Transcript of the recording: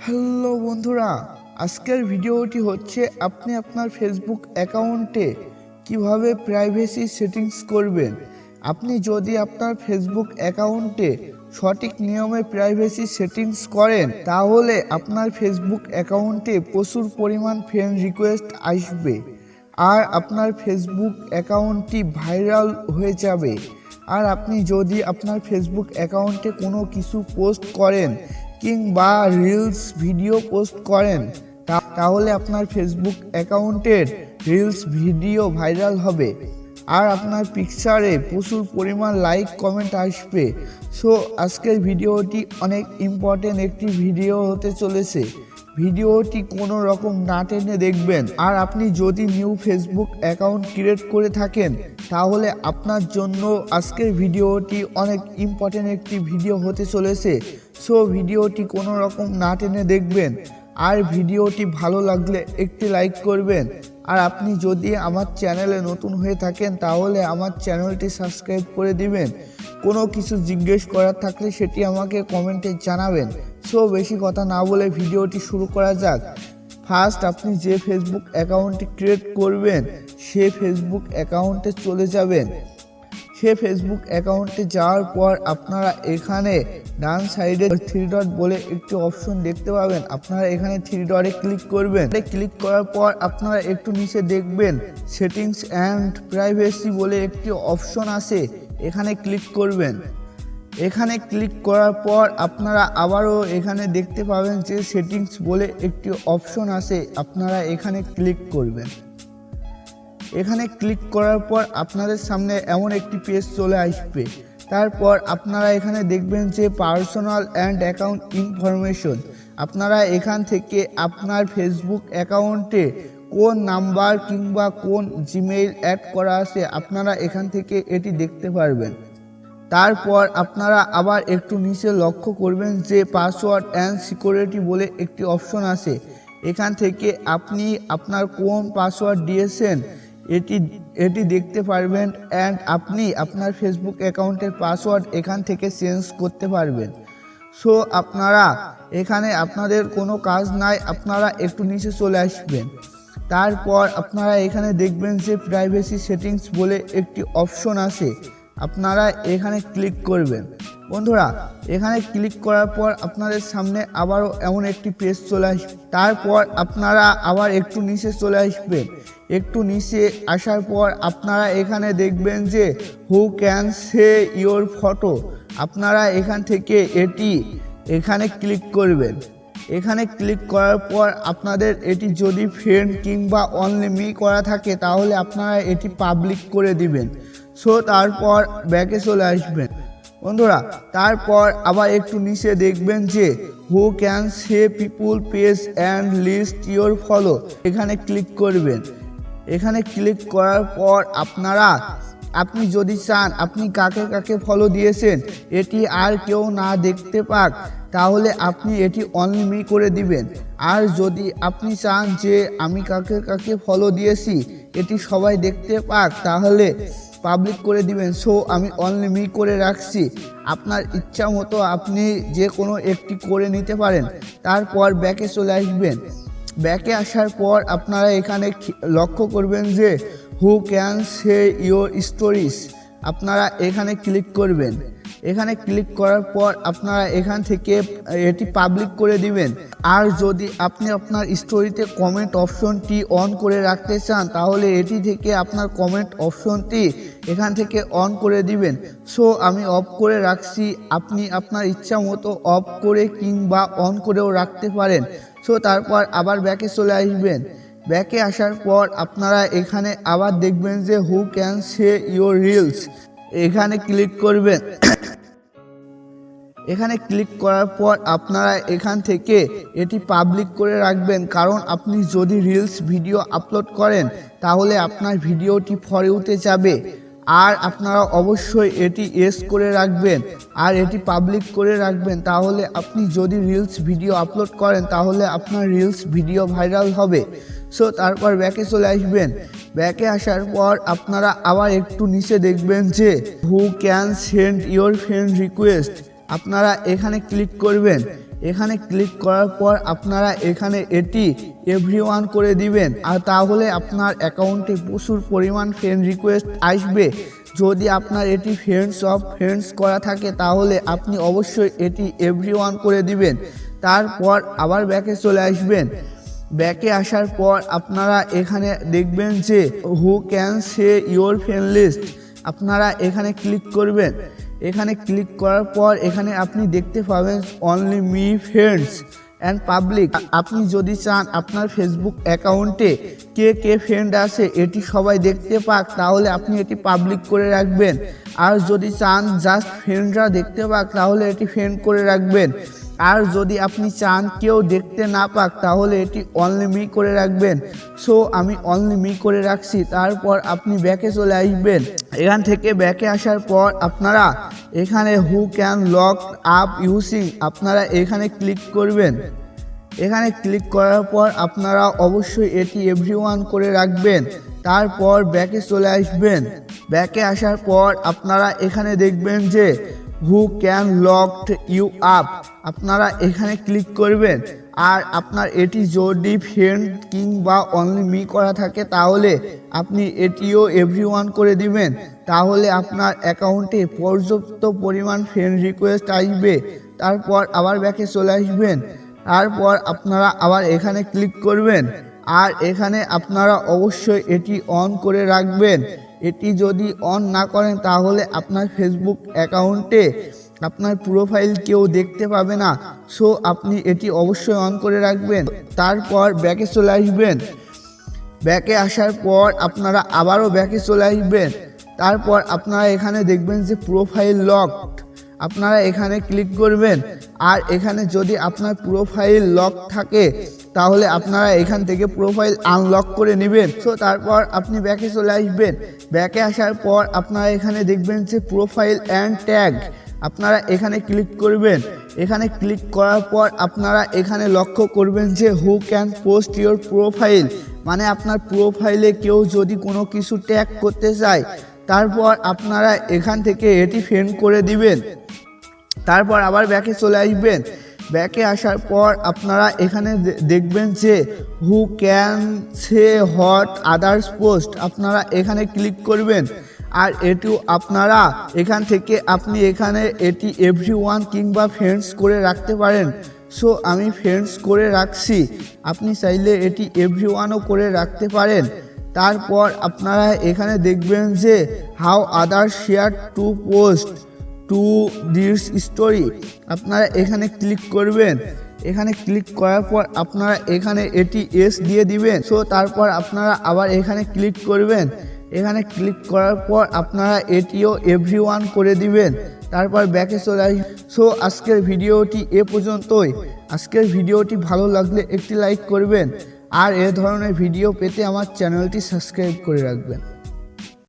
Hello বন্ধুরা, আজকের ভিডিওটি হচ্ছে আপনি আপনার ফেসবুক অ্যাকাউন্টে কিভাবে প্রাইভেসি সেটিংস করবেন। আপনি যদি আপনার ফেসবুক অ্যাকাউন্টে সঠিক নিয়মে প্রাইভেসি সেটিংস করেন তাহলে আপনার ফেসবুক অ্যাকাউন্টে প্রচুর পরিমাণ ফ্রেন্ড রিকোয়েস্ট আসবে আর আপনার ফেসবুক অ্যাকাউন্টটি ভাইরাল হয়ে যাবে। আর আপনি যদি আপনার ফেসবুক অ্যাকাউন্টে কোনো কিছু পোস্ট করেন কিংবা রিলস ভিডিও পোস্ট করেন তাহলে আপনার ফেসবুক অ্যাকাউন্টের রিলস ভিডিও ভাইরাল হবে আর আপনার পিকচারে প্রচুর পরিমাণ লাইক কমেন্ট আসবে। সো আজকের ভিডিওটি অনেক ইম্পর্টেন্ট একটি ভিডিও হতে চলেছে। ভিডিওটি কোনো রকম না টেনে দেখবেন। আর আপনি যদি নিউ ফেসবুক অ্যাকাউন্ট ক্রিয়েট করে থাকেন তাহলে আপনার জন্য আজকের ভিডিওটি অনেক ইম্পর্টেন্ট একটি ভিডিও হতে চলেছে। সো ভিডিওটি কোনো রকম না টেনে দেখবেন আর ভিডিওটি ভালো লাগলে একটি লাইক করবেন। আর আপনি যদি আমার চ্যানেলে নতুন হয়ে থাকেন তাহলে আমার চ্যানেলটি সাবস্ক্রাইব করে দিবেন। কোনো কিছু জিজ্ঞেস করার থাকলে সেটি আমাকে কমেন্টে জানাবেন। সো বেশি কথা না বলে ভিডিওটি শুরু করা যাক। ফার্স্ট আপনি যে ফেসবুক অ্যাকাউন্টটি ক্রিয়েট করবেন সে ফেসবুক অ্যাকাউন্টে চলে যাবেন। সে ফেসবুক অ্যাকাউন্টে যাওয়ার পর আপনারা এখানে ডান সাইডে 3 ডট বলে একটি অপশন দেখতে পাবেন। আপনারা এখানে 3 ডটে ক্লিক করবেন। ক্লিক করার পর আপনারা একটু নিচে দেখবেন সেটিংস অ্যান্ড প্রাইভেসি বলে একটি অপশন আছে, এখানে ক্লিক করবেন। এখানে ক্লিক করার পর আপনারা আবারও এখানে দেখতে পাবেন যে সেটিংস বলে একটি অপশন আছে, আপনারা এখানে ক্লিক করবেন। এখানে ক্লিক করার পর আপনাদের সামনে এমন একটি পেজ চলে আসবে। তারপর আপনারা এখানে দেখবেন যে পার্সোনাল অ্যান্ড অ্যাকাউন্ট ইনফরমেশন। আপনারা এখান থেকে আপনার ফেসবুক অ্যাকাউন্টে কোন নাম্বার কিংবা কোন জিমেইল অ্যাড করা আছে আপনারা এখান থেকে এটি দেখতে পারবেন। তারপর আপনারা আবার একটু নিচে লক্ষ্য করবেন যে পাসওয়ার্ড অ্যান্ড সিকিউরিটি বলে একটি অপশন আছে। এখান থেকে আপনি আপনার কোন পাসওয়ার্ড দিয়েছেন এটি দেখতে পারবেন অ্যান্ড আপনি আপনার ফেসবুক অ্যাকাউন্টের পাসওয়ার্ড এখান থেকে চেঞ্জ করতে পারবেন। সো আপনারা এখানে আপনাদের কোনো কাজ নাই, আপনারা একটু নিচে চলে আসবেন। তারপর আপনারা এখানে দেখবেন যে প্রাইভেসি সেটিংস বলে একটি অপশন আছে, আপনারা এখানে ক্লিক করবেন। বন্ধুরা এখানে ক্লিক করার পর আপনাদের সামনে আবারও এমন একটি পেজ চলে আসবে। তারপর আপনারা আবার একটু নিচে চলে আসবেন। একটু নিচে আসার পর আপনারা এখানে দেখবেন যে who can see your photo, আপনারা এখান থেকে এখানে ক্লিক করবেন। এখানে ক্লিক করার পর আপনাদের এটি যদি ফ্রেন্ড কিংবা অনলি মি করা থাকে তাহলে আপনারা এটি পাবলিক করে দিবেন। সো তারপর ব্যাকে চলে আসবেন। বন্ধুরা তারপর আবার একটু নিচে দেখবেন যে who can see people page and list your follow, এখানে ক্লিক করবেন। এখানে ক্লিক করার পর আপনি যদি চান আপনি কাকে কাকে ফলো দিয়েছেন এটি আর কেউ না দেখতে পাক তাহলে আপনি এটি অনলি মি করে দিবেন। আর যদি আপনি চান যে আমি কাকে কাকে ফলো দিয়েছি এটি সবাই দেখতে পাক তাহলে পাবলিক করে দিবেন। সো আমি অনলি মি করে রাখছি, আপনার ইচ্ছা মতো আপনি যে কোনো একটি করে নিতে পারেন। তারপর ব্যাকে চলে আসবেন। ব্যাকে আসার পর আপনারা এখানে লক্ষ্য করবেন যে who can see your stories, আপনারা এখানে ক্লিক করবেন। এখানে ক্লিক করার পর আপনারা এখান থেকে এটি পাবলিক করে দিবেন। আর যদি আপনি আপনার স্টোরিতে কমেন্ট অপশনটি অন করে রাখতে চান তাহলে এটি থেকে আপনার কমেন্ট অপশনটি এখান থেকে অন করে দিবেন। সো আমি অফ করে রাখছি, আপনি আপনার ইচ্ছা মতো অফ করে কিংবা অন করেও রাখতে পারেন। সো তারপর আবার ব্যাকে চলে আসবেন। ব্যাকে আসার পর আপনারা এখানে আবার দেখবেন যে who can see your reels, এখানে ক্লিক করবেন। এখানে ক্লিক করার পর আপনারা এখান থেকে এটি পাবলিক করে রাখবেন, কারণ আপনি যদি রিলস ভিডিও আপলোড করেন তাহলে আপনার ভিডিওটি ফর ইউতে যাবে। আর আপনারা অবশ্যই এটি এস করে রাখবেন আর এটি পাবলিক করে রাখবেন, তাহলে আপনি যদি রিলস ভিডিও আপলোড করেন তাহলে আপনার রিলস ভিডিও ভাইরাল হবে। সো তারপর ব্যাকে চলে আসবেন। ব্যাকে আসার পর আপনারা আবার একটু নিচে দেখবেন যে who can send your friend request, আপনারা এখানে ক্লিক করবেন। এখানে ক্লিক করার পর আপনারা এখানে এটি এভরিওয়ান করে দিবেন, আর তাহলে আপনার অ্যাকাউন্টে প্রচুর পরিমাণ ফ্রেন্ড রিকোয়েস্ট আসবে। যদি আপনার এটি ফ্রেন্ডস করা থাকে তাহলে আপনি অবশ্যই এটি এভরিওয়ান করে দিবেন। তারপর আবার ব্যাকে চলে আসবেন। ব্যাকে আসার পর আপনারা এখানে দেখবেন যে who can see your friend list, আপনারা এখানে ক্লিক করবেন। এখানে ক্লিক করার পর এখানে আপনি দেখতে পাবেন only me friends and public. আপনি যদি চান আপনার ফেসবুক অ্যাকাউন্টে কে কে ফ্রেন্ড আছে এটি সবাই দেখতে পাক তাহলে আপনি এটি পাবলিক করে রাখবেন, আর যদি চান জাস্ট ফ্রেন্ডরা দেখতে পাক তাহলে এটি ফ্রেন্ড করে রাখবেন, আর যদি আপনি চান কেউ দেখতে না পাক তাহলে এটি অনলি মি করে রাখবেন। সো আমি অনলি মি করে রাখছি। তারপর আপনি ব্যাকে চলে আসবেন। এখান থেকে ব্যাকে আসার পর আপনারা এখানে who can lock up using, আপনারা এখানে ক্লিক করবেন। এখানে ক্লিক করার পর আপনারা অবশ্যই এটি এভরিওয়ান করে রাখবেন। তারপর ব্যাকে চলে আসবেন। ব্যাকে আসার পর আপনারা এখানে দেখবেন যে who can looked you up, আপনারা এখানে ক্লিক করবেন। আর আপনার এটি যদি ফ্রেন্ড কিংবা অনলি মি করা থাকে তাহলে আপনি এটিও এভরিওয়ান করে দিবেন, তাহলে আপনার অ্যাকাউন্টে পর্যাপ্ত পরিমাণ ফ্রেন্ড রিকোয়েস্ট আসবে। তারপর আবার ব্যাকে চলে আসবেন। তারপর আপনারা আবার এখানে ক্লিক করবেন, আর এখানে আপনারা অবশ্যই এটি অন করে রাখবেন। এটি যদি অন না করেন তাহলে আপনার ফেসবুক অ্যাকাউন্টে আপনার প্রোফাইল কেউ দেখতে পাবে না। সো আপনি এটি অবশ্যই অন করে রাখবেন। তারপর ব্যাকে চলে আসবেন। ব্যাকে আসার পর আপনারা আবারও ব্যাকে চলে আসবেন। তারপর আপনারা এখানে দেখবেন যে প্রোফাইল লকড, আপনারা এখানে ক্লিক করবেন। আর এখানে যদি আপনার প্রোফাইল লক থাকে তাহলে আপনারা এখান থেকে প্রোফাইল আনলক করে নেবেন। সো তারপর আপনি ব্যাকে চলে আসবেন। ব্যাকে আসার পর আপনারা এখানে দেখবেন যে প্রোফাইল অ্যান্ড ট্যাগ, আপনারা এখানে ক্লিক করবেন। এখানে ক্লিক করার পর আপনারা এখানে লক্ষ্য করবেন যে who can post your profile, মানে আপনার প্রোফাইলে কেউ যদি কোনো কিছু ট্যাগ করতে চায় তারপর আপনারা এখান থেকে এটি ফ্রেন্ড করে দিবেন। তারপর আবার ব্যাকে চলে আসবেন। ব্যাকে আসার পর আপনারা এখানে দেখবেন যে who can say what others post, আপনারা এখানে ক্লিক করবেন। আর এটিও আপনারা এখান থেকে আপনি এখানে এটি এভরিওয়ান কিংবা ফ্রেন্ডস করে রাখতে পারেন। সো আমি ফ্রেন্ডস করে রাখছি, আপনি চাইলে এটি এভরিওয়ানও করে রাখতে পারেন। তারপর আপনারা এখানে দেখবেন যে how others share two post to this story, আপনারা এখানে ক্লিক করবেন। এখানে ক্লিক করার পর আপনারা এখানে এটি এস দিয়ে দিবেন। সো তারপর আপনারা আবার এখানে ক্লিক করবেন। এখানে ক্লিক করার পর আপনারা এটিও এভরিওয়ান করে দিবেন। তারপর ব্যাকে চলে আসবেন। সো আজকের ভিডিওটি এ পর্যন্তই। আজকের ভিডিওটি ভালো লাগলে একটি লাইক করবেন, আর এ ধরনের ভিডিও পেতে আমার চ্যানেলটি সাবস্ক্রাইব করে রাখবেন।